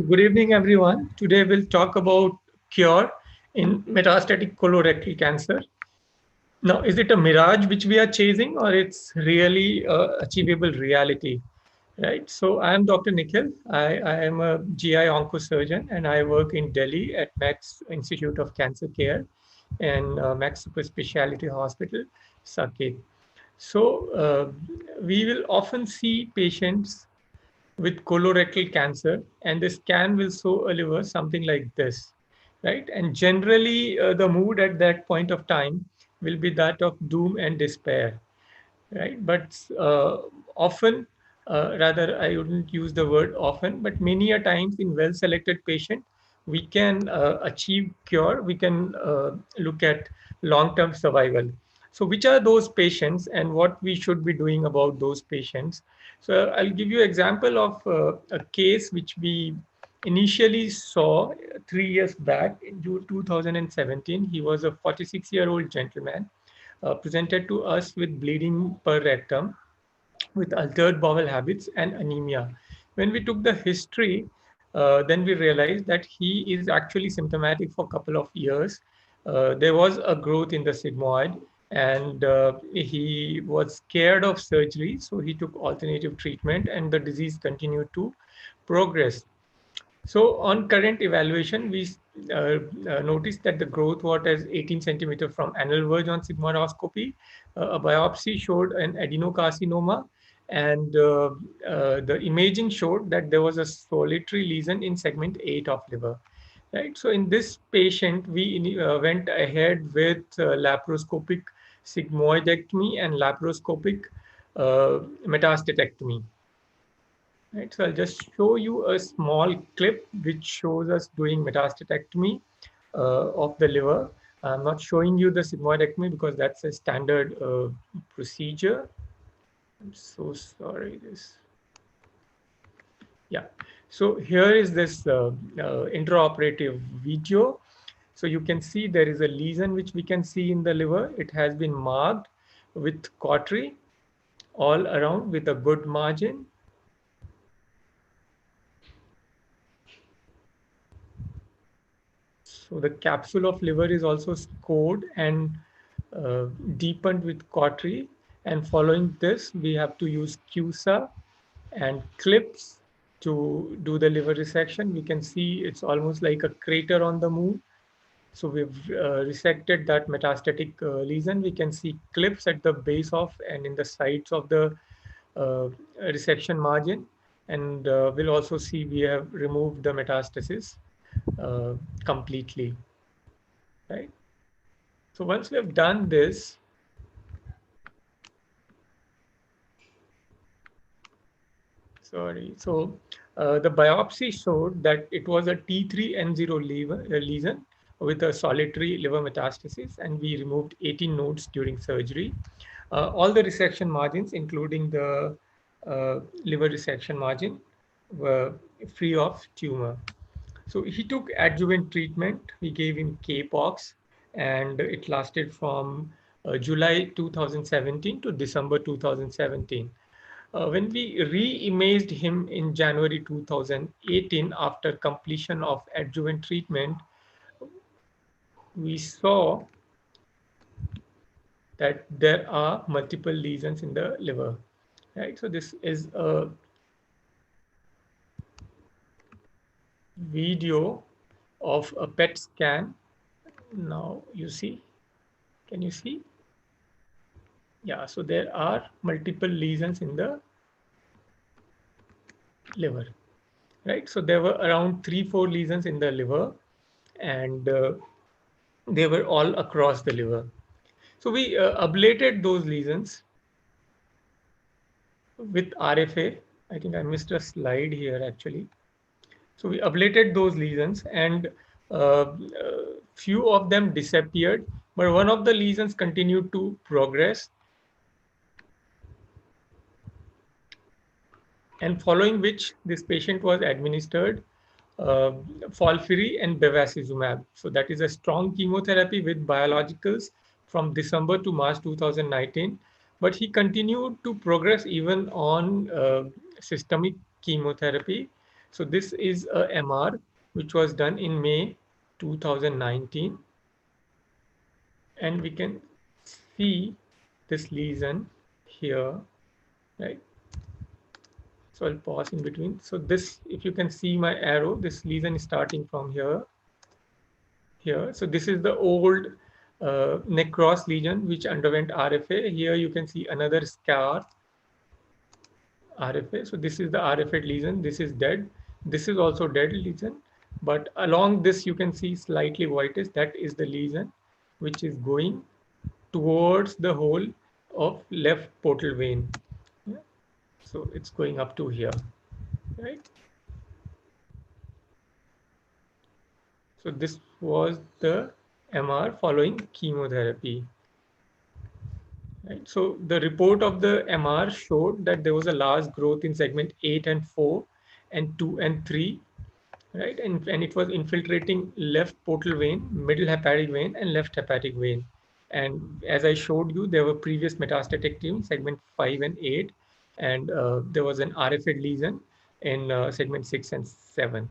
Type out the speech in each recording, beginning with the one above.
Good evening, everyone. Today we'll talk about cure in metastatic colorectal cancer. Now, is it a mirage which we are chasing, or it's really achievable reality? Right. So I am Dr. Nikhil. I am a GI oncosurgeon, and I work in Delhi at Max Institute of Cancer Care and Max Super Speciality Hospital, Saket. So we will often see patients with colorectal cancer, and the scan will show a liver something like this, right? And generally, the mood at that point of time will be that of doom and despair, right? But often, rather, I wouldn't use the word often, but many a times in well-selected patient, we can achieve cure. We can look at long-term survival. So, which are those patients, and what we should be doing about those patients? So, I'll give you example of a case which we initially saw 3 years back in June 2017. He was a 46-year-old gentleman presented to us with bleeding per rectum, with altered bowel habits and anemia. When we took the history, then we realized that he is actually symptomatic for a couple of years. There was a growth in the sigmoid, and he was scared of surgery, so he took alternative treatment, and the disease continued to progress. So on current evaluation, we noticed that the growth was as 18 centimeter from anal verge on sigmoidoscopy. A biopsy showed an adenocarcinoma, and the imaging showed that there was a solitary lesion in segment 8 of liver. Right. So in this patient, we went ahead with laparoscopic sigmoidectomy and laparoscopic metastatectomy. Right, so I'll just show you a small clip which shows us doing metastatectomy of the liver. I'm not showing you the sigmoidectomy because that's a standard procedure. I'm so sorry. Yeah. So here is this intraoperative video. So you can see there is a lesion which we can see in the liver. It has been marked with cautery all around with a good margin. So the capsule of liver is also scored and deepened with cautery. And following this, we have to use CUSA and clips to do the liver resection. We can see it's almost like a crater on the moon. So we've resected that metastatic lesion. We can see clips at the base of and in the sides of the resection margin. And we'll also see we have removed the metastasis completely, right? So once we have done this, the biopsy showed that it was a T3N0 lesion with a solitary liver metastasis, and we removed 18 nodes during surgery. All the resection margins, including the liver resection margin, were free of tumor. So he took adjuvant treatment. We gave him K-pox, and it lasted from July 2017 to December 2017. When we re-imaged him in January 2018 after completion of adjuvant treatment, we saw that there are multiple lesions in the liver. Right. So this is a video of a PET scan. Now you see, can you see? Yeah, so there are multiple lesions in the liver, right? So there were around 3-4 lesions in the liver, and they were all across the liver. So we ablated those lesions with RFA. I think I missed a slide here actually. So we ablated those lesions, and few of them disappeared, but one of the lesions continued to progress. And following which this patient was administered FOLFIRI and bevacizumab. So that is a strong chemotherapy with biologicals from December to March 2019. But he continued to progress even on systemic chemotherapy. So this is a MR which was done in May 2019, and we can see this lesion here, right? So I'll pause in between. So this, if you can see my arrow, this lesion is starting from here. So this is the old neck cross lesion which underwent RFA. Here you can see another scar, RFA. So this is the RFA lesion. This is dead. This is also dead lesion. But along this, you can see slightly whitish. That is the lesion which is going towards the hole of left portal vein. Yeah. So it's going up to here, right? So this was the MR following chemotherapy. Right. So the report of the MR showed that there was a large growth in segment 8 and 4 and 2 and 3, right? And it was infiltrating left portal vein, middle hepatic vein, and left hepatic vein. And as I showed you, there were previous metastatic in segment 5 and 8, and there was an RFA lesion in segment 6 and 7.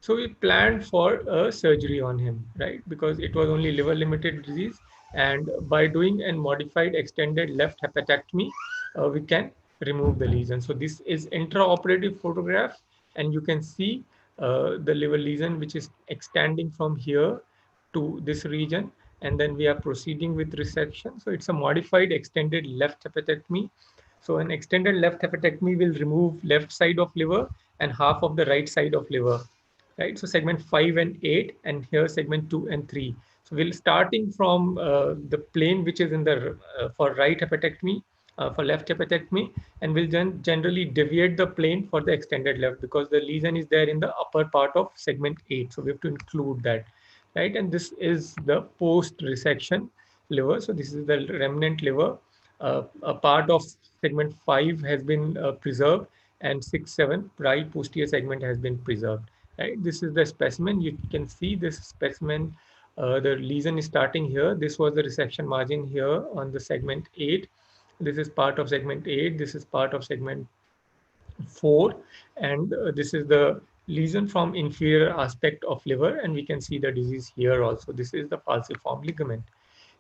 So we planned for a surgery on him, right? Because it was only liver limited disease. And by doing a modified extended left hepatectomy, we can remove the lesion. So this is intraoperative photograph, and you can see the liver lesion, which is extending from here to this region. And then we are proceeding with resection. So it's a modified extended left hepatectomy. So an extended left hepatectomy will remove left side of liver and half of the right side of liver, right? So segment 5 and 8, and here segment 2 and 3. So we'll starting from the plane which is in the for right hepatectomy, for left hepatectomy, and we'll then generally deviate the plane for the extended left because the lesion is there in the upper part of segment 8. So we have to include that, right? And this is the post resection liver. So this is the remnant liver. A part of segment 5 has been preserved, and 6, 7 right posterior segment has been preserved. Right, this is the specimen. You can see this specimen. The lesion is starting here. This was the resection margin here on the segment 8. This is part of segment 8. This is part of segment 4, and this is the lesion from inferior aspect of liver, and we can see the disease here also. This is the falciform ligament.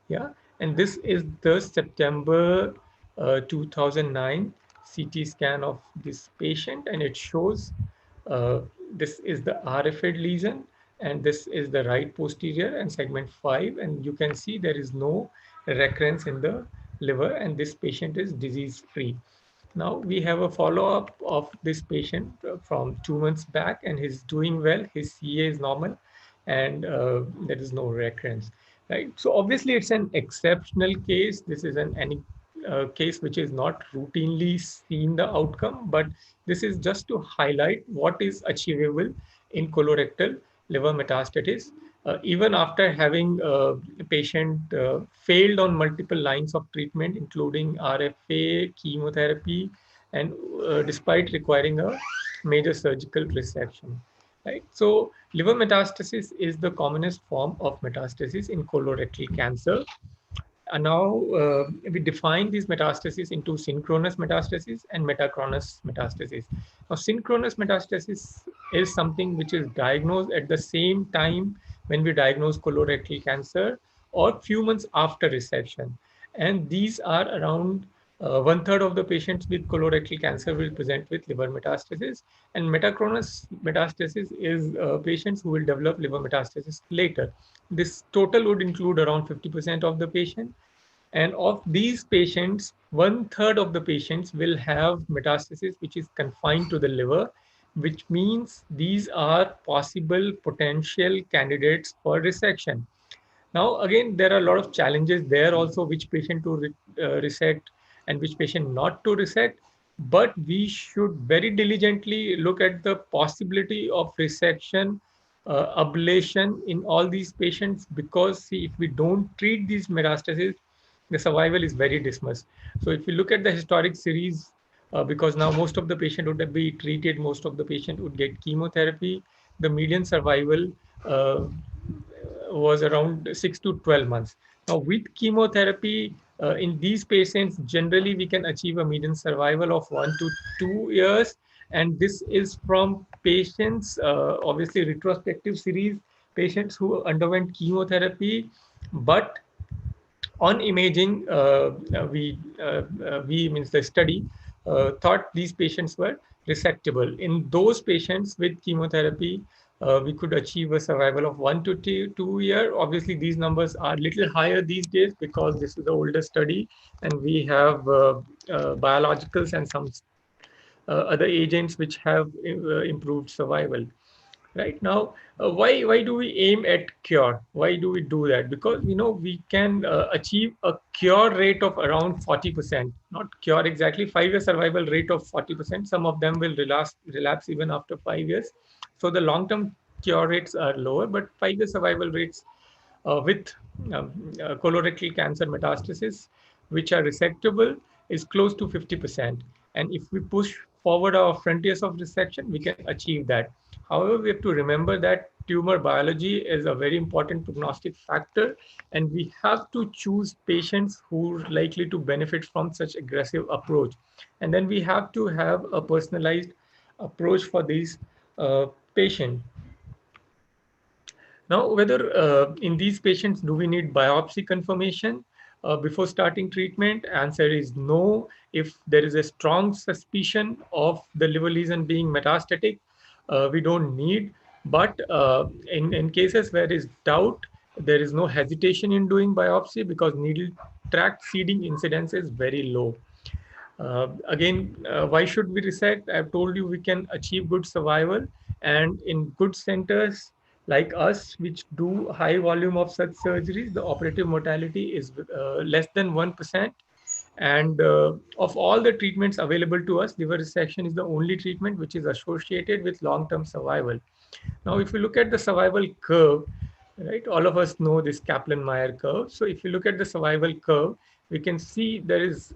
Yeah, and this is the September 2009 CT scan of this patient, and it shows uh, this is the RFA lesion, and this is the right posterior and segment 5, and you can see there is no recurrence in the liver, and this patient is disease free. Now we have a follow-up of this patient from 2 months back, and he's doing well. His CA is normal, and there is no recurrence. Right. So obviously, it's an exceptional case. This is any case which is not routinely seen the outcome, but this is just to highlight what is achievable in colorectal liver metastasis. Even after having a patient failed on multiple lines of treatment, including RFA, chemotherapy, and despite requiring a major surgical resection. Right. So liver metastasis is the commonest form of metastasis in colorectal cancer. And now we define these metastases into synchronous metastasis and metachronous metastasis. Now, synchronous metastasis is something which is diagnosed at the same time when we diagnose colorectal cancer or few months after resection. And these are around 1/3 of the patients with colorectal cancer will present with liver metastasis. And metachronous metastasis is patients who will develop liver metastasis later. This total would include around 50% of the patient. And of these patients, 1/3 of the patients will have metastasis which is confined to the liver, which means these are possible potential candidates for resection. Now, again, there are a lot of challenges there also, which patient to resect and which patient not to resect. But we should very diligently look at the possibility of resection, ablation in all these patients, because see, if we don't treat these metastases, the survival is very dismal. So if you look at the historic series, because now most of the patient would be treated, most of the patient would get chemotherapy, the median survival was around 6 to 12 months. Now, with chemotherapy, in these patients, generally we can achieve a median survival of 1 to 2 years. And this is from patients, obviously retrospective series, patients who underwent chemotherapy, but on imaging, we means the study thought these patients were resectable. In those patients with chemotherapy, we could achieve a survival of 1 to 2 years. Obviously, these numbers are little higher these days because this is the older study, and we have biologicals and some other agents which have improved survival. Right now, why do we aim at cure? Why do we do that? Because we can achieve a cure rate of around 40%, not cure exactly, 5-year survival rate of 40%. Some of them will relapse even after 5 years. So the long-term cure rates are lower, but 5-year survival rates with colorectal cancer metastasis, which are resectable, is close to 50%. And if we push forward our frontiers of resection, we can achieve that. However, we have to remember that tumor biology is a very important prognostic factor, and we have to choose patients who are likely to benefit from such aggressive approach. And then we have to have a personalized approach for these patients. Now, whether in these patients, do we need biopsy confirmation before starting treatment? Answer is no. If there is a strong suspicion of the liver lesion being metastatic, we don't need. But in cases where there is doubt, there is no hesitation in doing biopsy because needle tract seeding incidence is very low. Again, why should we resect? I've told you we can achieve good survival, and in good centers like us, which do high volume of such surgeries, the operative mortality is less than 1%. And of all the treatments available to us, liver resection is the only treatment which is associated with long-term survival. Now, if you look at the survival curve, right, all of us know this Kaplan-Meier curve. So if you look at the survival curve, we can see there is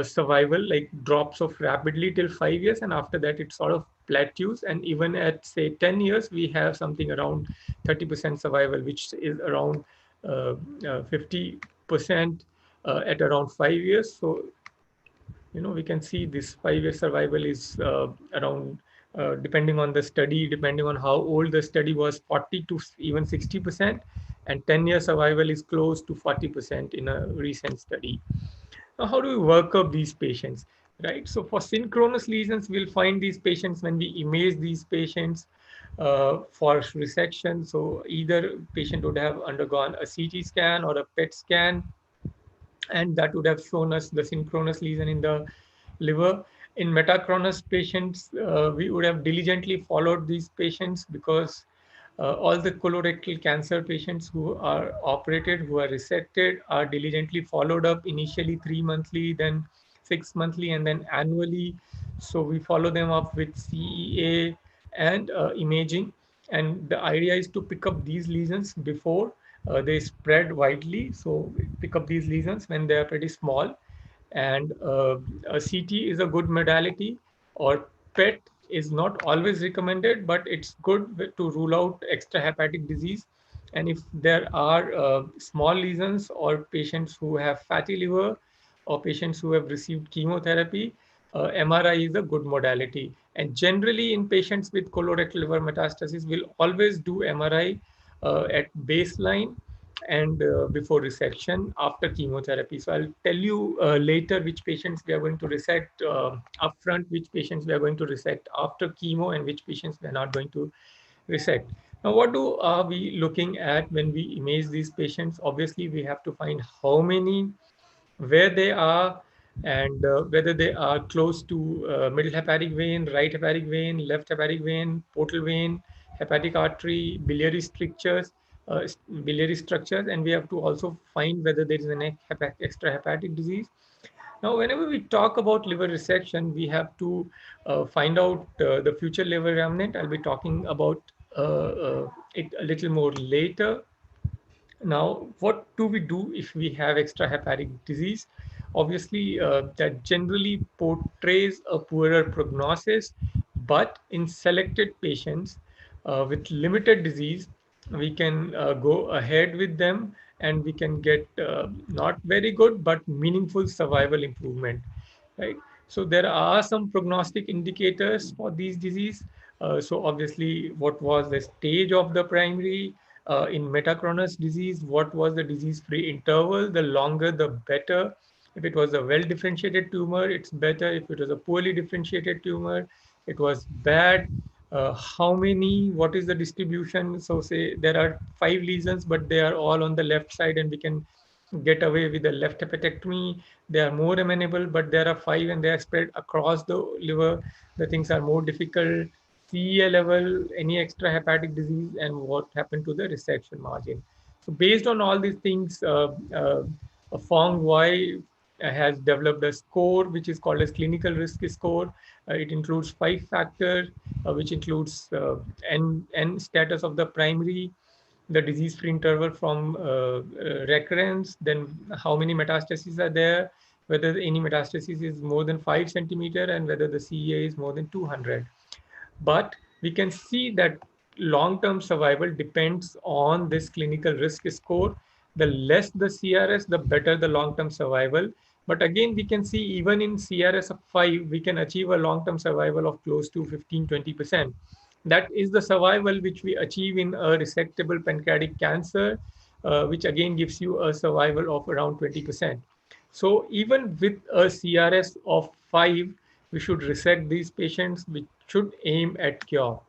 survival like drops off rapidly till 5 years, and after that it sort of plateaus. And even at say 10 years, we have something around 30% survival, which is around 50% at around 5 years. So we can see this 5-year survival is around, depending on the study, depending on how old the study was, 40 to even 60%, and 10-year survival is close to 40% in a recent study. Now, how do we work up these patients, right? So for synchronous lesions, we'll find these patients when we image these patients for resection. So either patient would have undergone a CT scan or a PET scan, and that would have shown us the synchronous lesion in the liver. In metachronous patients, we would have diligently followed these patients because all the colorectal cancer patients who are operated, who are resected, are diligently followed up, initially 3 monthly, then 6 monthly, and then annually. So we follow them up with CEA and imaging. And the idea is to pick up these lesions before they spread widely. So we pick up these lesions when they are pretty small. And a CT is a good modality, or PET is not always recommended, but it's good to rule out extrahepatic disease. And if there are small lesions or patients who have fatty liver or patients who have received chemotherapy, MRI is a good modality. And generally in patients with colorectal liver metastasis, we'll always do MRI at baseline and before resection after chemotherapy. So I'll tell you later which patients we are going to resect upfront, which patients we are going to resect after chemo, and which patients we are not going to resect. Now, what are we looking at when we image these patients? Obviously, we have to find how many, where they are, and whether they are close to middle hepatic vein, right hepatic vein, left hepatic vein, portal vein, hepatic artery, biliary structures, and we have to also find whether there is an extrahepatic disease. Now, whenever we talk about liver resection, we have to find out the future liver remnant. I'll be talking about it a little more later. Now, what do we do if we have extrahepatic disease? Obviously, that generally portrays a poorer prognosis, but in selected patients with limited disease, we can go ahead with them, and we can get not very good, but meaningful survival improvement, right? So there are some prognostic indicators for these disease. So obviously, what was the stage of the primary in metachronous disease? What was the disease-free interval? The longer, the better. If it was a well-differentiated tumor, it's better. If it was a poorly differentiated tumor, it was bad. How many? What is the distribution? So say there are 5 lesions, but they are all on the left side, and we can get away with the left hepatectomy. They are more amenable, but there are 5 and they are spread across the liver. The things are more difficult. CEA level, any extrahepatic disease, and what happened to the resection margin. So based on all these things, Fong Y has developed a score which is called as clinical risk score. It includes 5 factors, which includes N status of the primary, the disease-free interval from recurrence, then how many metastases are there, whether any metastasis is more than 5 centimeter, and whether the CEA is more than 200. But we can see that long-term survival depends on this clinical risk score. The less the CRS, the better the long-term survival. But again, we can see even in CRS of 5, we can achieve a long-term survival of close to 15-20%. That is the survival which we achieve in a resectable pancreatic cancer, which again gives you a survival of around 20%. So even with a CRS of 5, we should resect these patients. We should aim at cure,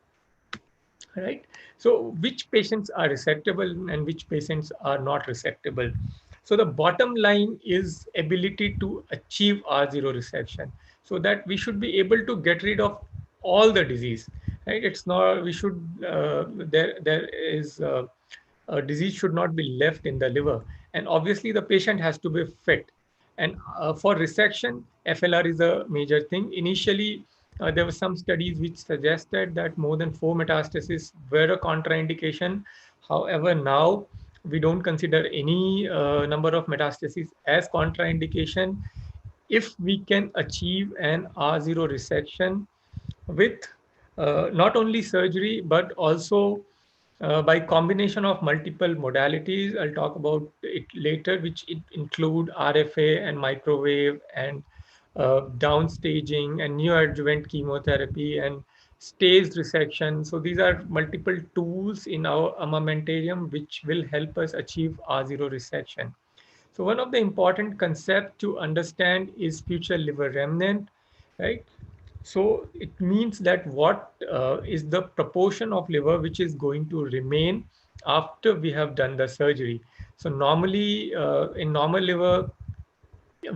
right? So which patients are resectable and which patients are not resectable? So the bottom line is ability to achieve R0 resection, so that we should be able to get rid of all the disease, right? It's not, we should, there is, disease should not be left in the liver. And obviously the patient has to be fit. And for resection, FLR is a major thing. Initially, there were some studies which suggested that more than 4 metastases were a contraindication. However, now we don't consider any number of metastases as contraindication if we can achieve an R0 resection with not only surgery, but also by combination of multiple modalities. I'll talk about it later, which include RFA and microwave and downstaging and neoadjuvant chemotherapy and staged resection. So these are multiple tools in our armamentarium which will help us achieve R0 resection. So one of the important concepts to understand is future liver remnant, right? So it means that what is the proportion of liver which is going to remain after we have done the surgery. So normally in normal liver,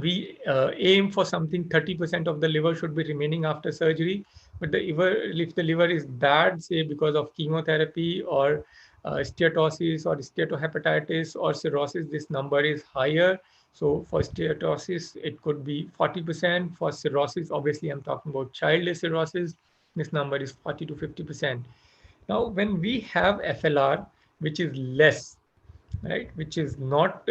we aim for something 30% of the liver should be remaining after surgery. But the liver, if the liver is bad, say because of chemotherapy or steatosis or steatohepatitis or cirrhosis, this number is higher. So for steatosis, it could be 40%. For cirrhosis, obviously I'm talking about childless cirrhosis, this number is 40 to 50%. Now, when we have FLR, which is less, right, which is not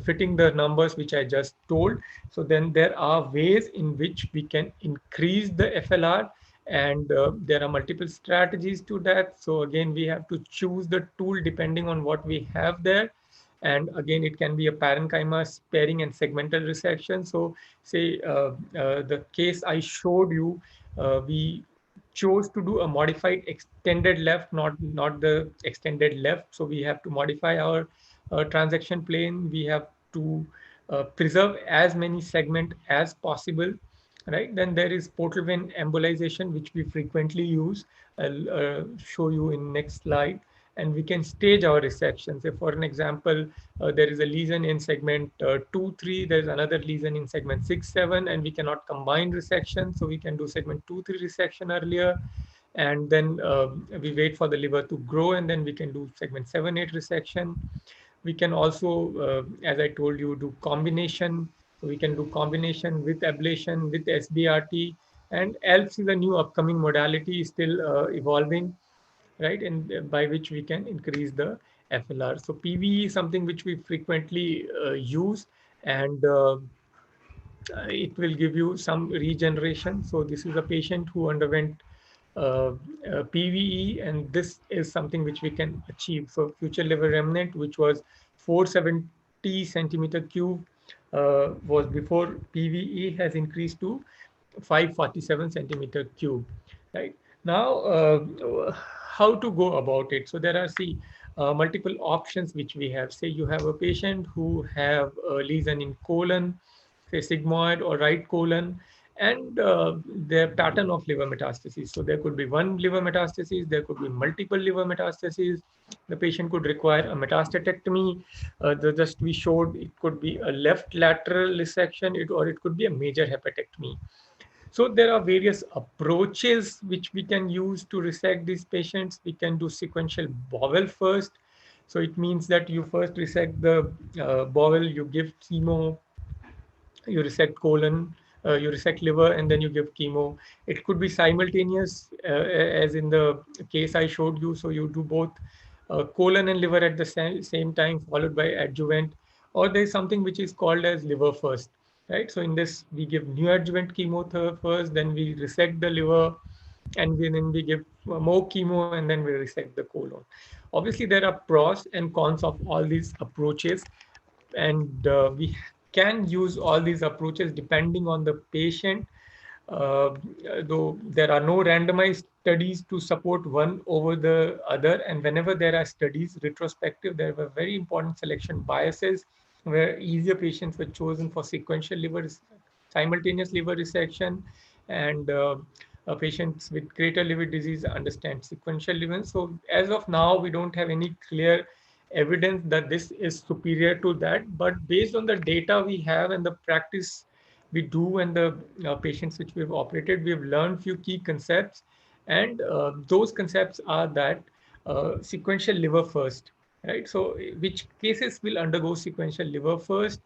fitting the numbers which I just told. So then there are ways in which we can increase the FLR, and there are multiple strategies to that. So again, we have to choose the tool depending on what we have there. And again, it can be a parenchyma sparing and segmental resection. So say the case I showed you, we chose to do a modified extended left, not the extended left. So we have to modify our transaction plane. We have to preserve as many segment as possible, right? Then there is portal vein embolization, which we frequently use. I'll show you in next slide. And we can stage our resections. If, for an example, there is a lesion in segment 2, 3, there's another lesion in segment 6, 7, and we cannot combine resection. So we can do segment 2, 3 resection earlier. And then we wait for the liver to grow, and then we can do segment 7, 8 resection. We can also, as I told you, do combination. So we can do combination with ablation, with SBRT, and ELPS is a new upcoming modality, still evolving, right? And by which we can increase the FLR. So PVE is something which we frequently use, and it will give you some regeneration. So this is a patient who underwent PVE, and this is something which we can achieve. So future liver remnant, which was 470 centimeter cube, was before PVE has increased to 547 centimeter cube. Right now, how to go about it? So there are multiple options which we have. Say you have a patient who have a lesion in colon, say sigmoid or right colon, and their pattern of liver metastasis. So there could be one liver metastasis, there could be multiple liver metastases. The patient could require a metastatectomy. Just we showed it could be a left lateral resection, or it could be a major hepatectomy. So there are various approaches which we can use to resect these patients. We can do sequential bowel first. So it means that you first resect the bowel, you give chemo, you resect colon, you resect liver, and then you give chemo. It could be simultaneous, as in the case I showed you. So you do both colon and liver at the same time, followed by adjuvant, or there's something which is called as liver first, right? So in this, we give neoadjuvant chemo first, then we resect the liver, and then we give more chemo, and then we resect the colon. Obviously, there are pros and cons of all these approaches, and we can use all these approaches depending on the patient, uh, though there are no randomized studies to support one over the other. And whenever there are studies retrospective, there were very important selection biases where easier patients were chosen for sequential simultaneous liver resection, and patients with greater liver disease understand sequential liver. So as of now, we don't have any clear evidence that this is superior to that, but based on the data we have and the practice we do and the patients which we've operated, we've learned few key concepts, and those concepts are that sequential liver first, right? So which cases will undergo sequential liver first?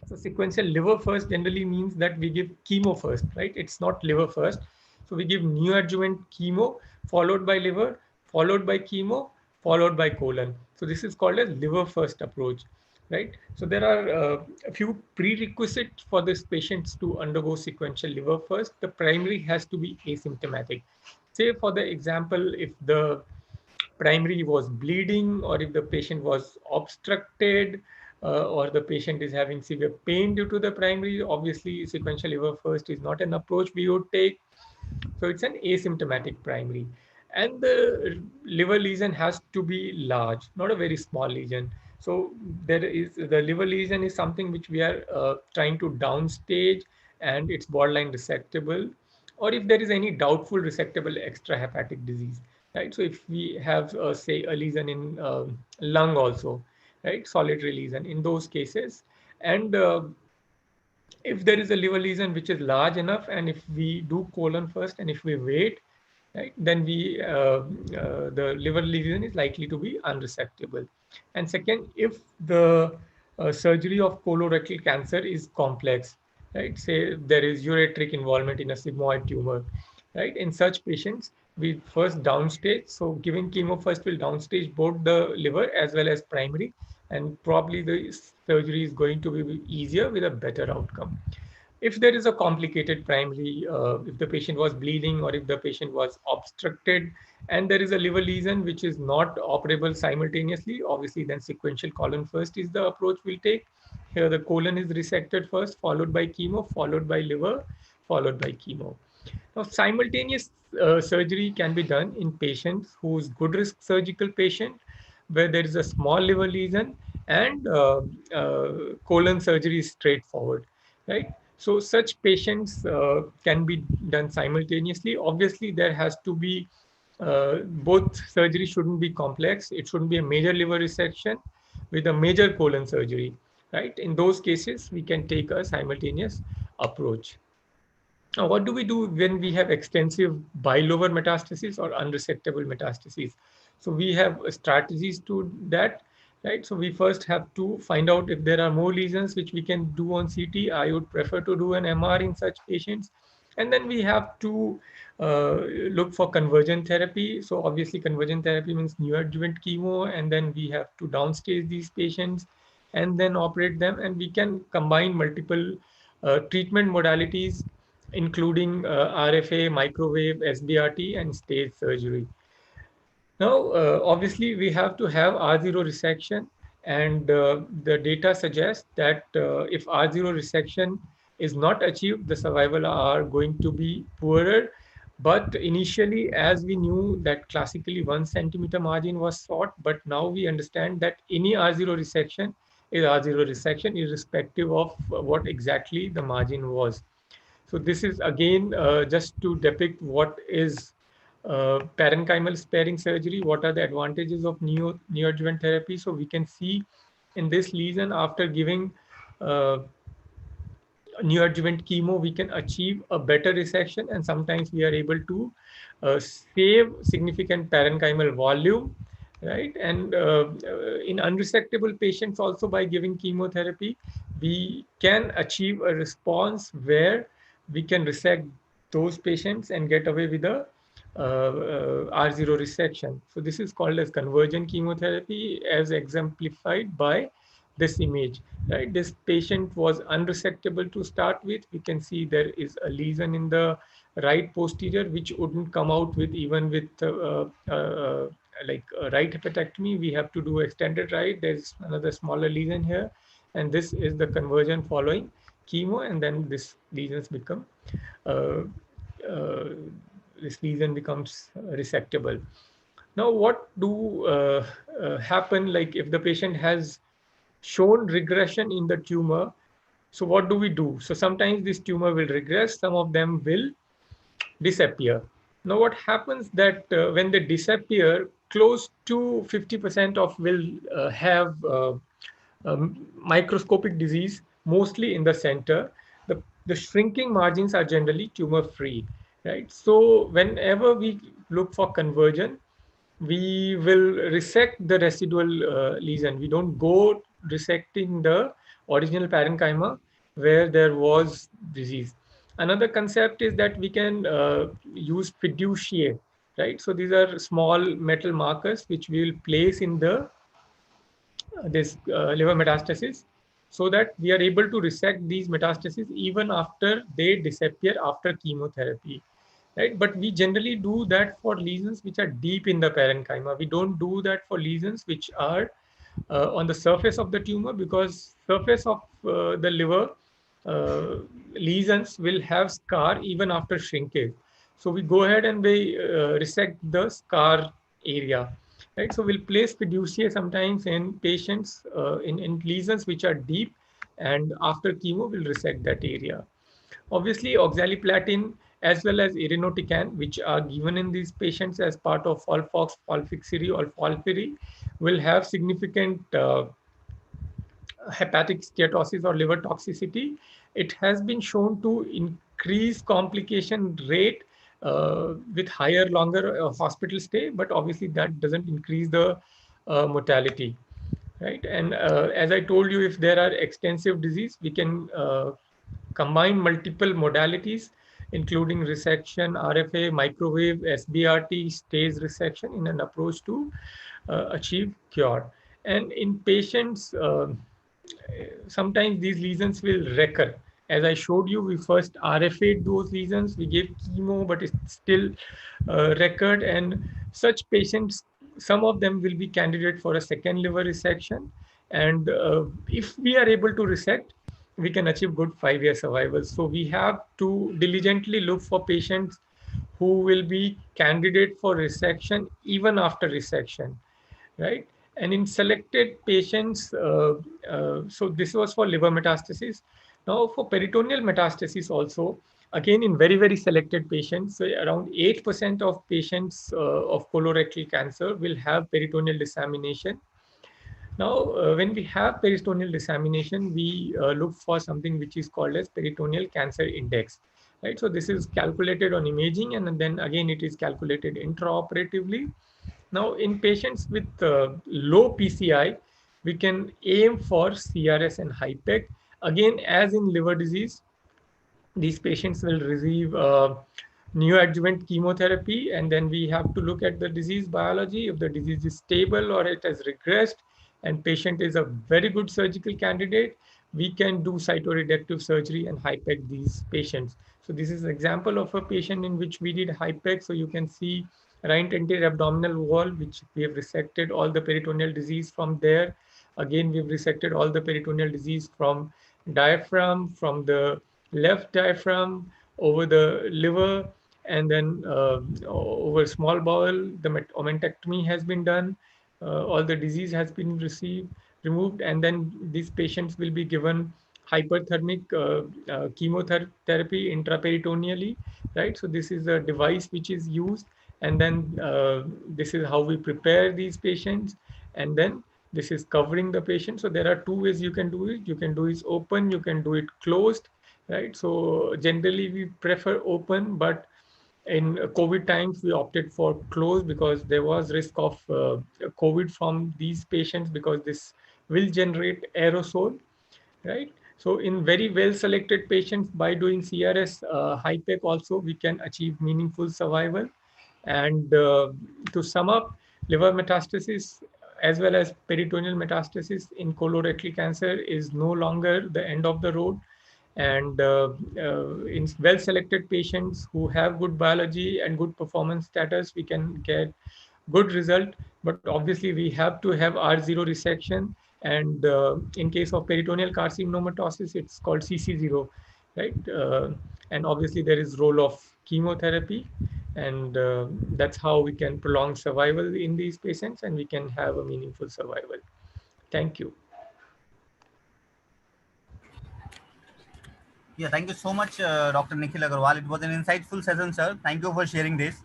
So sequential liver first generally means that we give chemo first, right? It's not liver first. So we give neoadjuvant chemo followed by liver, followed by chemo, followed by colon. So this is called as liver first approach, right? So there are a few prerequisites for this patients to undergo sequential liver first. The primary has to be asymptomatic. Say for the example, if the primary was bleeding, or if the patient was obstructed, or the patient is having severe pain due to the primary, obviously sequential liver first is not an approach we would take. So it's an asymptomatic primary. And the liver lesion has to be large, not a very small lesion. So there is the liver lesion is something which we are trying to downstage, and it's borderline resectable, or if there is any doubtful resectable extrahepatic disease, right? So if we have say a lesion in lung also, right, solitary lesion in those cases, and if there is a liver lesion which is large enough, and if we do colon first, and if we wait, right, then the liver lesion is likely to be unresectable. And second, if the surgery of colorectal cancer is complex, right, say there is ureteric involvement in a sigmoid tumor, right, in such patients we first downstage. So giving chemo first will downstage both the liver as well as primary, and probably the surgery is going to be easier with a better outcome. If there is a complicated primary, if the patient was bleeding, or if the patient was obstructed, and there is a liver lesion which is not operable simultaneously, obviously then sequential colon first is the approach we'll take. Here the colon is resected first, followed by chemo, followed by liver, followed by chemo. Now, simultaneous surgery can be done in patients whose good risk surgical patient, where there is a small liver lesion, and colon surgery is straightforward, right? So such patients can be done simultaneously. Obviously, there has to be both surgery shouldn't be complex. It shouldn't be a major liver resection with a major colon surgery, right? In those cases, we can take a simultaneous approach. Now, what do we do when we have extensive bilobar metastasis or unresectable metastases? So we have strategies to that, right? So we first have to find out if there are more lesions which we can do on CT. I would prefer to do an MR in such patients. And then we have to look for conversion therapy. So obviously conversion therapy means neoadjuvant chemo, and then we have to downstage these patients and then operate them. And we can combine multiple treatment modalities including RFA, microwave, SBRT, and stage surgery. Now, obviously, we have to have R0 resection, And the data suggests that if R0 resection is not achieved, the survival are going to be poorer. But initially, as we knew that classically 1 centimeter margin was sought, but now we understand that any R0 resection is R0 resection, irrespective of what exactly the margin was. So this is again just to depict what is parenchymal sparing surgery, what are the advantages of neoadjuvant therapy. So we can see in this lesion, after giving uh, neoadjuvant chemo, we can achieve a better resection, and sometimes we are able to save significant parenchymal volume, right? And in unresectable patients, also by giving chemotherapy, we can achieve a response where we can resect those patients and get away with a R0 resection. So this is called as convergent chemotherapy, as exemplified by this image, right? This patient was unresectable to start with. We can see there is a lesion in the right posterior, which wouldn't come out with even with like a right hepatectomy. We have to do extended right. There's another smaller lesion here, and this is the conversion following chemo, and then this lesions become uh, uh, this lesion becomes resectable. Now, what do happen like if the patient has shown regression in the tumor? So what do we do? So sometimes this tumor will regress, some of them will disappear. Now what happens that when they disappear, close to 50% of will have microscopic disease, mostly in the center. The shrinking margins are generally tumor free, right? So whenever we look for conversion, we will resect the residual lesion. We don't go resecting the original parenchyma where there was disease. Another concept is that we can use fiduciae, right? So these are small metal markers which we will place in the this liver metastasis, so that we are able to resect these metastases even after they disappear after chemotherapy, right? But we generally do that for lesions which are deep in the parenchyma. We don't do that for lesions which are on the surface of the tumor, because surface of the liver uh, lesions will have scar even after shrinkage. So we go ahead and we resect the scar area, right? So we'll place fiduciae sometimes in patients in lesions which are deep, and after chemo we'll resect that area. Obviously, oxaliplatin as well as irinotecan, which are given in these patients as part of FOLFOX, FOLFIRI, or FOLFIRI, will have significant hepatic steatosis or liver toxicity. It has been shown to increase complication rate with higher, longer hospital stay, but obviously that doesn't increase the mortality, right? And as I told you, if there are extensive disease, we can combine multiple modalities, including resection, RFA, microwave, SBRT, stage resection in an approach to achieve cure. And in patients, sometimes these lesions will recur. As I showed you, we first RFA'd those lesions, we gave chemo, but it still recurred. And such patients, some of them will be candidate for a second liver resection. And if we are able to resect, we can achieve good 5-year survival. So we have to diligently look for patients who will be candidate for resection even after resection, right? And in selected patients, so this was for liver metastasis. Now for peritoneal metastasis also, again in very, very selected patients, so around 8% of patients of colorectal cancer will have peritoneal dissemination. Now, when we have peritoneal dissemination, we look for something which is called as peritoneal cancer index, right? So this is calculated on imaging, and then again it is calculated intraoperatively. Now, in patients with low PCI, we can aim for CRS and HIPEC. Again, as in liver disease, these patients will receive neoadjuvant chemotherapy, and then we have to look at the disease biology. If the disease is stable or it has regressed and patient is a very good surgical candidate, we can do cytoreductive surgery and HIPEC these patients. So this is an example of a patient in which we did HIPEC. So you can see right anterior abdominal wall, which we have resected all the peritoneal disease from there. Again, we've resected all the peritoneal disease from diaphragm, from the left diaphragm, over the liver, and then over small bowel. The omentectomy has been done. All the disease has been removed, and then these patients will be given hyperthermic chemotherapy intraperitoneally, right? So this is a device which is used, and then this is how we prepare these patients, and then this is covering the patient. So there are two ways you can do it. You can do it open, you can do it closed, right? So generally we prefer open, but in COVID times, we opted for closed because there was risk of COVID from these patients, because this will generate aerosol, right? So in very well selected patients, by doing CRS HIPEC also, we can achieve meaningful survival. And to sum up, liver metastasis as well as peritoneal metastasis in colorectal cancer is no longer the end of the road. And in well selected patients who have good biology and good performance status, we can get good result. But obviously we have to have R0 resection, and in case of peritoneal carcinomatosis, it's called CC0, right? And obviously there is role of chemotherapy, and that's how we can prolong survival in these patients, and we can have a meaningful survival. Thank you. Yeah, thank you so much, Dr. Nikhil Agarwal. It was an insightful session, sir. Thank you for sharing this.